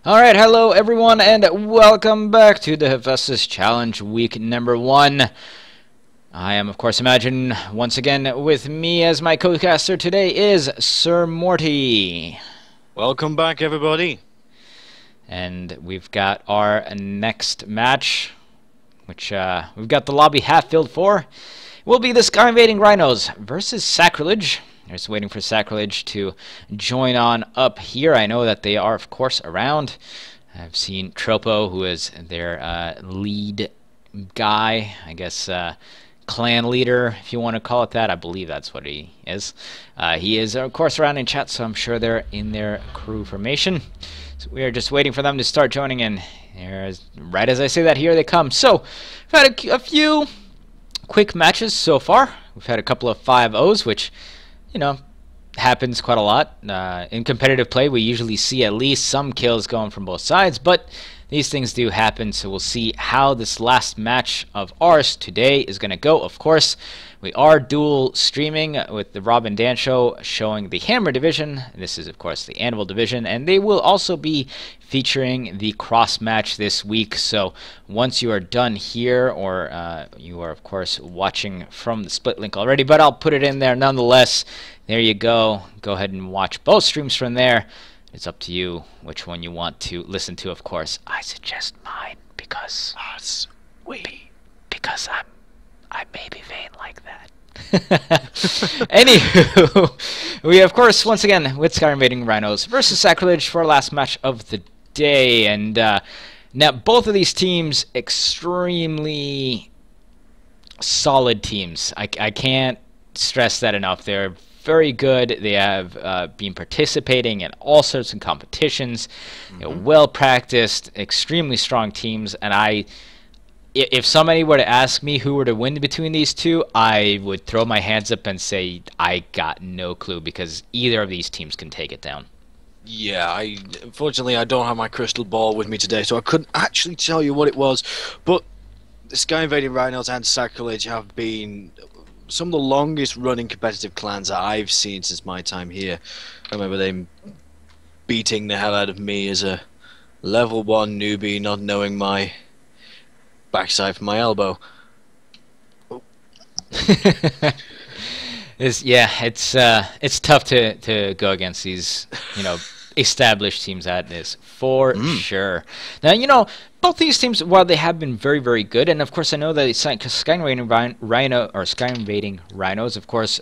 Alright, hello everyone, and welcome back to the Hephaestus Challenge Week number 1. I am, of course, Imagine. Once again, with me as my co-caster today is Sir Morty. Welcome back, everybody. And we've got our next match, which we've got the lobby half filled for. Will be the Sky Invading Rhinos versus Sacrilege. Just waiting for Sacrilege to join on up here. I know that they are, of course, around. I've seen Tropo, who is their lead guy, I guess clan leader, if you want to call it that. I believe that's what he is. He is, of course, around in chat, so I'm sure they're in their crew formation. So we are just waiting for them to start joining in. Right as I say that, here they come. So, we've had a few quick matches so far. We've had a couple of 5-0s, which, you know, happens quite a lot. In competitive play, we usually see at least some kills going from both sides, but these things do happen, so we'll see how this last match of ours today is going to go. Of course, we are dual streaming with the Rob and Dan show showing the Hammer division. This is, of course, the Anvil division, and they will also be featuring the cross match this week. So once you are done here, or you are, of course, watching from the split link already, but I'll put it in there nonetheless. There you go. Go ahead and watch both streams from there. It's up to you which one you want to listen to, of course. I suggest mine because because I'm maybe vain like that. Anywho, we of course once again with Sky Invading Rhinos versus Sacrilege for our last match of the day, and now both of these teams extremely solid teams. I can't stress that enough. They're very good. They have been participating in all sorts of competitions. You know, well practiced, extremely strong teams. And if somebody were to ask me who were to win between these two, I would throw my hands up and say I got no clue, because either of these teams can take it down. Yeah, unfortunately I don't have my crystal ball with me today, so I couldn't actually tell you what it was. But the Sky Invading Rhinos and Sacrilege have been some of the longest running competitive clans that I've seen since my time here. I remember them beating the hell out of me as a level 1 newbie, not knowing my backside from my elbow. It's tough to go against these, you know, established teams at this, for sure. Now, you know, both these teams, while they have been very, very good, and of course I know that Sky Invading Rhinos, of course,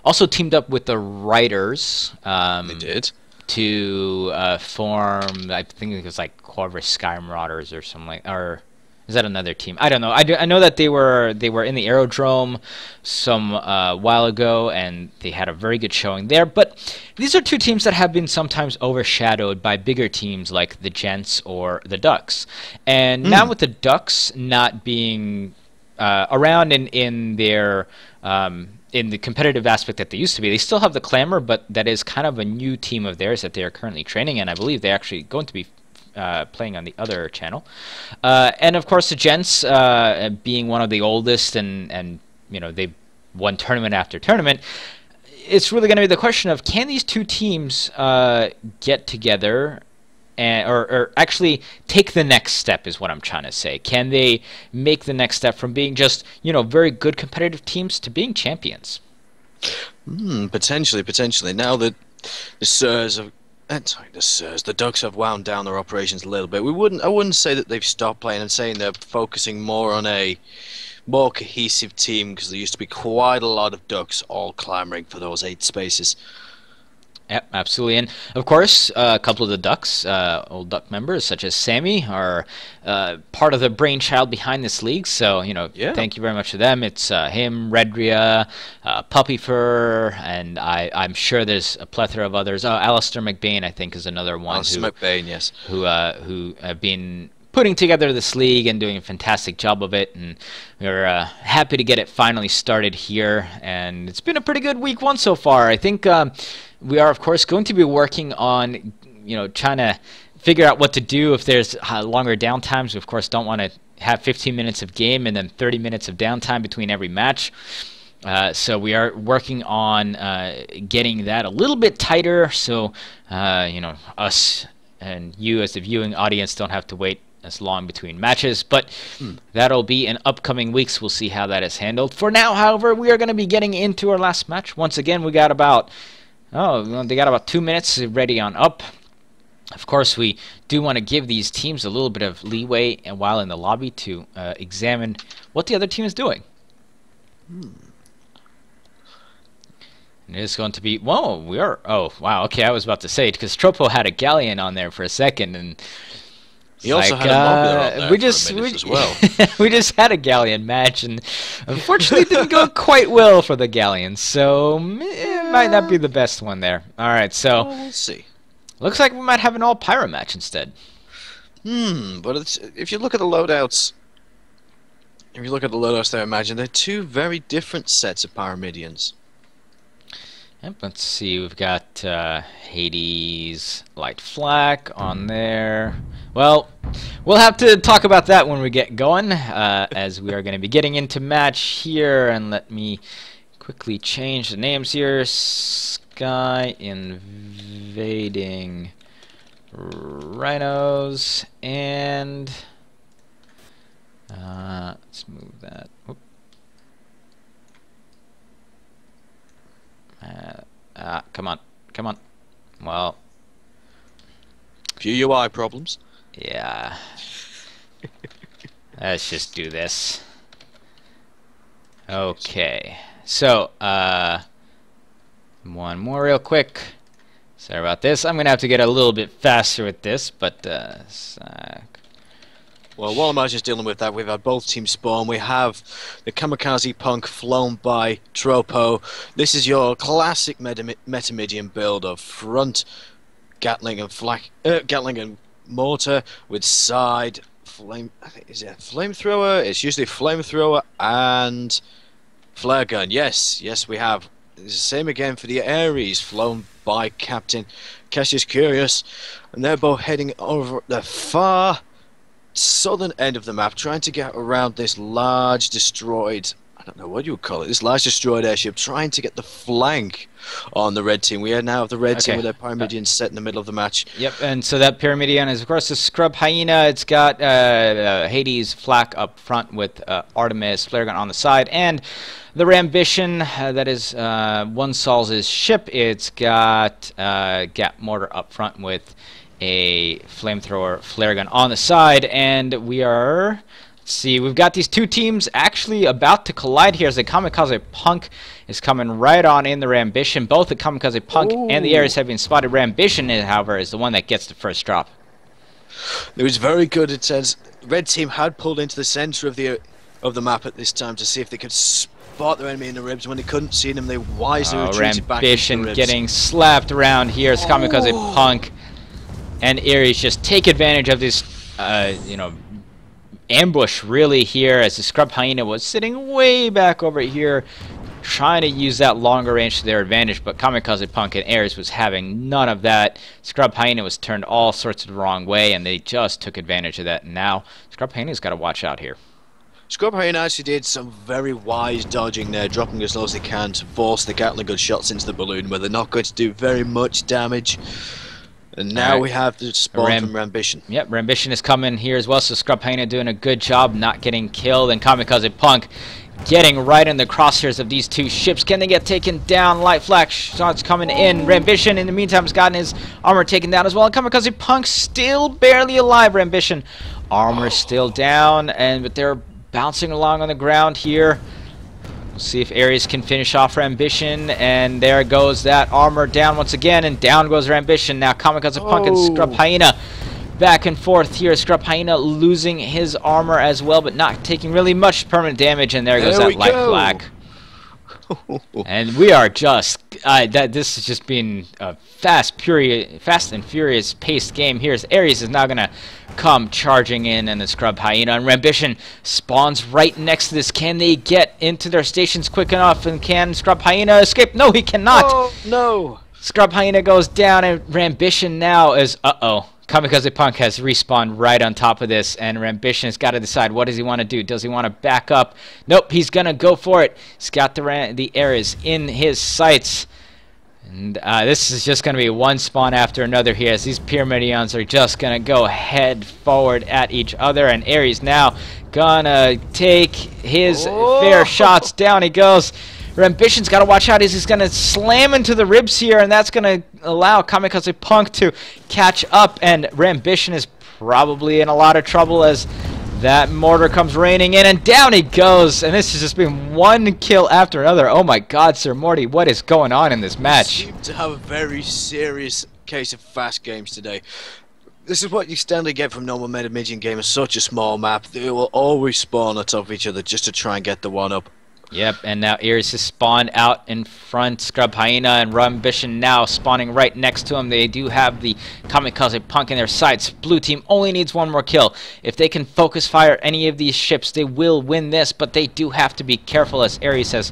also teamed up with the Writers. They did. To form, I think it was like Corvus Sky Marauders or something like, or is that another team? I don't know. I know that they were in the Aerodrome some while ago, and they had a very good showing there. But these are two teams that have been sometimes overshadowed by bigger teams like the Gents or the Ducks. And now with the Ducks not being around in their in the competitive aspect that they used to be, they still have the Clamor, but that is kind of a new team of theirs that they are currently training, and I believe they're actually going to be playing on the other channel. And of course the Gents, being one of the oldest, and you know, they've won tournament after tournament, it's really going to be the question of, can these two teams get together and or actually take the next step, is what I'm trying to say. Can they make the next step from being just, you know, very good competitive teams to being champions? Potentially. Now that the Ducks have wound down their operations a little bit, I wouldn't say that they've stopped playing. I'm saying they're focusing more on a more cohesive team, because there used to be quite a lot of Ducks all clamoring for those 8 spaces. Yep, absolutely. And of course, a couple of the Ducks, old Duck members such as Sammy, are part of the brainchild behind this league. So, you know, thank you very much to them. It's him, Redria, Puppy Fur, and I'm sure there's a plethora of others. Alistair McBain, I think, is another one. Alistair McBain, yes. Who have been putting together this league and doing a fantastic job of it, and we're happy to get it finally started here. And it's been a pretty good week 1 so far. I think we are, of course, going to be working on, you know, trying to figure out what to do if there's longer downtimes. We, of course, don't want to have 15 minutes of game and then 30 minutes of downtime between every match. So we are working on getting that a little bit tighter, so you know, us and you as the viewing audience don't have to wait as long between matches, but that'll be in upcoming weeks. We'll see how that is handled. For now, however, we are going to be getting into our last match. Once again, we got about they got about 2 minutes ready on up. Of course, we do want to give these teams a little bit of leeway and while in the lobby to examine what the other team is doing. And it is going to be, whoa, we are, oh, wow, okay, I was about to say, because Tropo had a Galleon on there for a second, and he also had a Mobular on there we just as well. we just had a Galleon match, and unfortunately it didn't go quite well for the Galleon, so it might not be the best one there. All right, so we'll see. Looks like we might have an all Pyro match instead. But if you look at the loadouts, there, imagine they're two very different sets of Pyramidians. Yep, let's see. We've got Hades Light Flak on there. Well, we'll have to talk about that when we get going, as we are going to be getting into match here. And let me quickly change the names here. Sky Invading Rhinos, and let's move that. Whoop. Come on. Well, few UI problems. Yeah. Let's just do this. Okay. So, one more real quick. Sorry about this. I'm gonna have to get a little bit faster with this, but well, while I'm just dealing with that, we've had both teams spawn. We have the Kamikaze Punk flown by Tropo. This is your classic Metamidian build of front Gatling and mortar with side flame. I think is it a flamethrower? It's usually flamethrower and flare gun. Yes, we have. It's the same again for the Ares, flown by Captain Cassius Curious, and they're both heading over the far southern end of the map, trying to get around this large destroyed, I don't know what you would call it, this large destroyed airship, trying to get the flank on the red team. We now have the red team with their Pyramidians set in the middle of the match. Yep, and so that Pyramidion is, of course, the Scrub Hyena. It's got Hades Flak up front with Artemis Flare Gun on the side, and the Rambition, that is One Sol's ship. It's got Gap Mortar up front with a flamethrower flare gun on the side, and we are, let's see, we've got these two teams actually about to collide here as the Kamikaze Punk is coming right on in the Rambition. Both the Kamikaze Punk and the Ares have been spotted. Rambition, however, is the one that gets the first drop. It was very good. It says red team had pulled into the center of the map at this time to see if they could spot their enemy in the ribs. When they couldn't see them, they wisely retreated back into the ribs. Rambition getting slapped around here as Kamikaze Punk and Ares just take advantage of this, ambush really here, as the Scrub Hyena was sitting way back over here trying to use that longer range to their advantage, but Kamikaze Punk and Ares was having none of that. Scrub Hyena was turned all sorts of the wrong way, and they just took advantage of that. And now Scrub Hyena's got to watch out here. Scrub Hyena actually did some very wise dodging there, dropping as low as they can to force the Gatling gun shots into the balloon, where they're not going to do very much damage. And now we have the spawn from Rambition. Yep, Rambition is coming here as well, so Scrub Hyena doing a good job not getting killed, and Kamikaze Punk getting right in the crosshairs of these two ships. Can they get taken down? Light Flak shots coming in. Rambition, in the meantime, has gotten his armor taken down as well, and Kamikaze Punk still barely alive. Rambition, armor still down, but they're bouncing along on the ground here. We'll see if Ares can finish off Rambition, and there goes that armor down once again, and down goes Rambition. Now Kamikaze Punk and Scrub Hyena back and forth here. Scrub Hyena losing his armor as well, but not taking really much permanent damage, and there goes that Light Flak. And we are just this has just been a fast and furious paced game here, as Ares is now gonna come charging in, and the Scrub Hyena and Rambition spawns right next to this. Can they get into their stations quick enough, and can Scrub Hyena escape? No, he cannot. Oh, no. Scrub Hyena goes down, and Rambition now is Kamikaze Punk has respawned right on top of this, and Rambition has got to decide, what does he want to do? Does he want to back up? Nope, he's going to go for it. He's got the Ares in his sights. And this is just going to be one spawn after another here, as these Pyramidions are just going to go head forward at each other. And Ares now gonna take his fair shots. Down he goes. Rambition's got to watch out as he's going to slam into the ribs here, and that's going to allow Kamikaze Punk to catch up. And Rambition is probably in a lot of trouble as that mortar comes raining in, and down he goes. And this has just been one kill after another. Oh my God, Sir Morty, what is going on in this match? We seem to have a very serious case of fast games today. This is what you standardly get from normal meta midget gamers. Such a small map, they will always spawn on top of each other just to try and get the one up. Yep, and now Iris is spawned out in front. Scrub Hyena and Rambition now spawning right next to him. They do have the Kamikaze Punk in their sights. Blue team only needs one more kill. If they can focus fire any of these ships, they will win this, but they do have to be careful, as Ares has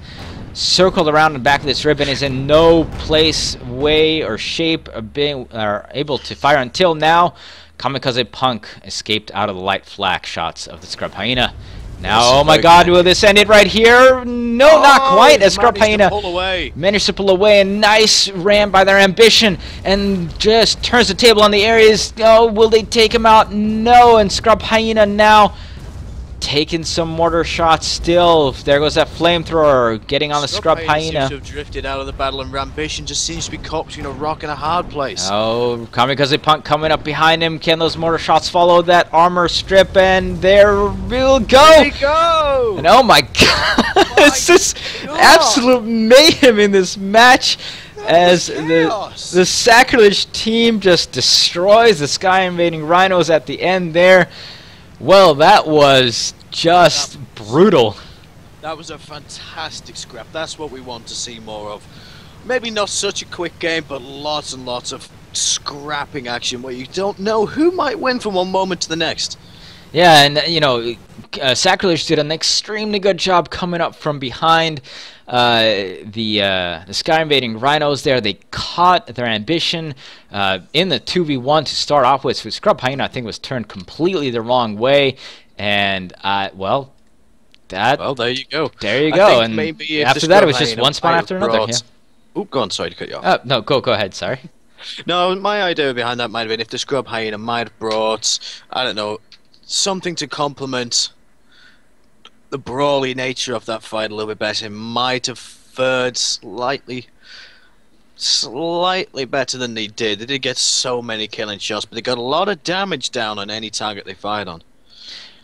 circled around the back of this ribbon, is in no place, way, or shape of being able to fire until now. Kamikaze Punk escaped out of the light flak shots of the Scrub Hyena. Now, oh my God, will this end it right here? No, not quite, as Scrub Hyena managed to pull away. A nice ram by their Ambition, and just turns the table on the Ares. Oh, will they take him out? No, and Scrub Hyena now taking some mortar shots still. There goes that flamethrower, getting on the Scrub Hyena. Seems to have drifted out of the battle, and Rambition just seems to be caught between a rock and a hard place. Oh, Kamikaze Punk coming up behind him. Can those mortar shots follow that armor strip? And there we'll go. There we go. And oh my God, it's just absolute mayhem in this match, as the Sacrilege team just destroys the Sky Invading Rhinos at the end there. Well, that was just brutal. That was a fantastic scrap. That's what we want to see more of. Maybe not such a quick game, but lots and lots of scrapping action where you don't know who might win from one moment to the next. Yeah, and you know, Sacrilege did an extremely good job coming up from behind the Sky Invading Rhinos there. They caught their Ambition in the 2v1 to start off with. So Scrub Hyena, I think, was turned completely the wrong way, and well, there you go. There you go. And after that, it was just one spawn after another. Yeah. Oop, go on. Sorry to cut you off. No, go ahead. Sorry. No, my idea behind that might have been if the Scrub Hyena might have brought, I don't know, something to complement the brawly nature of that fight a little bit better. It might have fared slightly better than they did. They did get so many killing shots, but they got a lot of damage down on any target they fired on.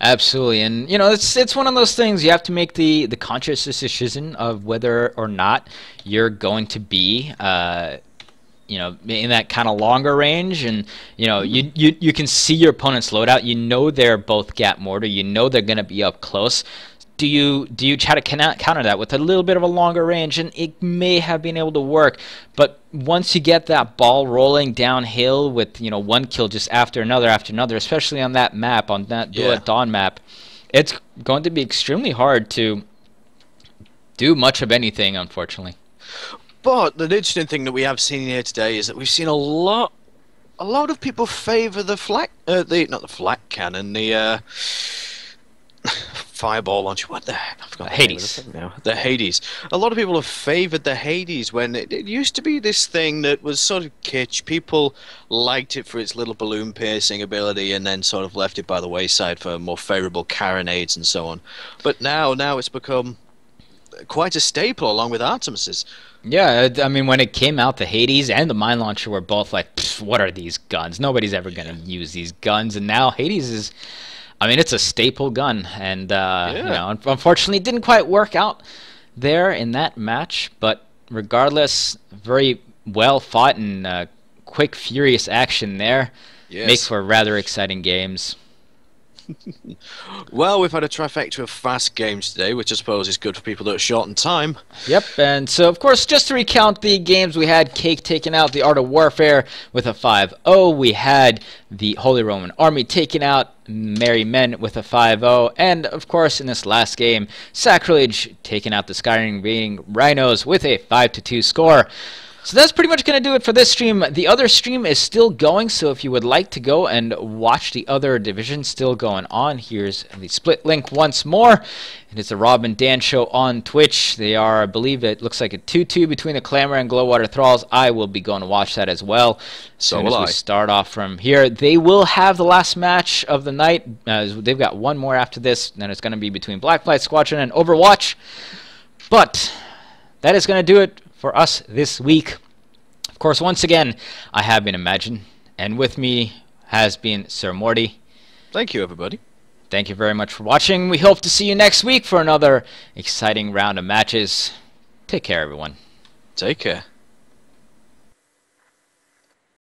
Absolutely, and you know, it's one of those things you have to make the conscious decision of whether or not you're going to be you know, in that kind of longer range. And you know, you can see your opponent's loadout. You know they're both gap mortar. You know they're going to be up close. Do you try to counter that with a little bit of a longer range? And it may have been able to work, but once you get that ball rolling downhill with, you know, one kill just after another, especially on that map, on that Duel at Dawn map, it's going to be extremely hard to do much of anything, unfortunately. But the interesting thing that we have seen here today is that we've seen a lot of people favour the flak, not the flak cannon, the fireball launcher. What the heck? I forgot Hades. The Hades. A lot of people have favoured the Hades when it used to be this thing that was sort of kitsch. People liked it for its little balloon piercing ability, and then sort of left it by the wayside for more favourable carronades and so on. But now it's become quite a staple along with Artemis's. Yeah, I mean, when it came out, the Hades and the Mine Launcher were both like, what are these guns? Nobody's ever going to use these guns. And now Hades is, I mean, it's a staple gun. And, you know, unfortunately, it didn't quite work out there in that match. But regardless, very well fought and quick, furious action there. Yes. Makes for rather exciting games. Well, we've had a trifecta of fast games today, which I suppose is good for people that are short in time. Yep, and so, of course, just to recount the games, we had Cake taking out the Art of Warfare with a 5-0. We had the Holy Roman Army taking out Merry Men with a 5-0. And, of course, in this last game, Sacrilege taking out the Sky Invading Rhinos with a 5-2 score. So that's pretty much going to do it for this stream. The other stream is still going, so if you would like to go and watch the other division still going on, here's the split link once more. It is the Rob and Dan show on Twitch. They are, I believe it looks like a 2-2 between the Clamor and Glowwater Thralls. I will be going to watch that as well. So will I. We start off from here. They will have the last match of the night. They've got one more after this. Then it's going to be between Blackflight Squadron and Overwatch. But that is going to do it for us this week. Of course, once again, I have been Imagine, and with me has been Sir Morty. Thank you, everybody. Thank you very much for watching. We hope to see you next week for another exciting round of matches. Take care, everyone. Take care.